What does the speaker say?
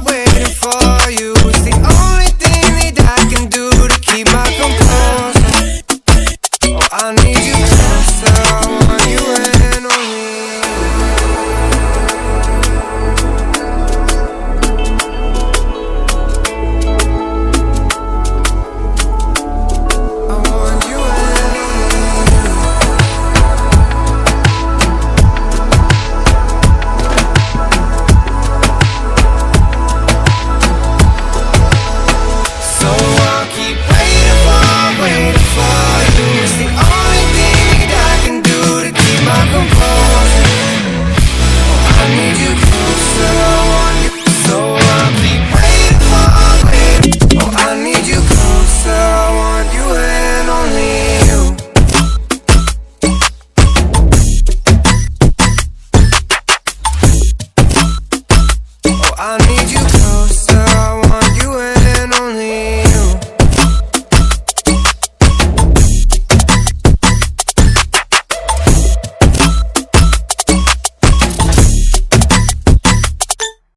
waiting for you. It's the only thing that I can do to keep my composure. Oh, I need you closer, I want you and only you. I want you and only you. So I'll keep waiting for you. It's the only thing that I can do to keep my composure. Oh, I need you closer, I want you. So I'll keep waiting. Oh, I need you closer, I want you and only you. Oh, I need you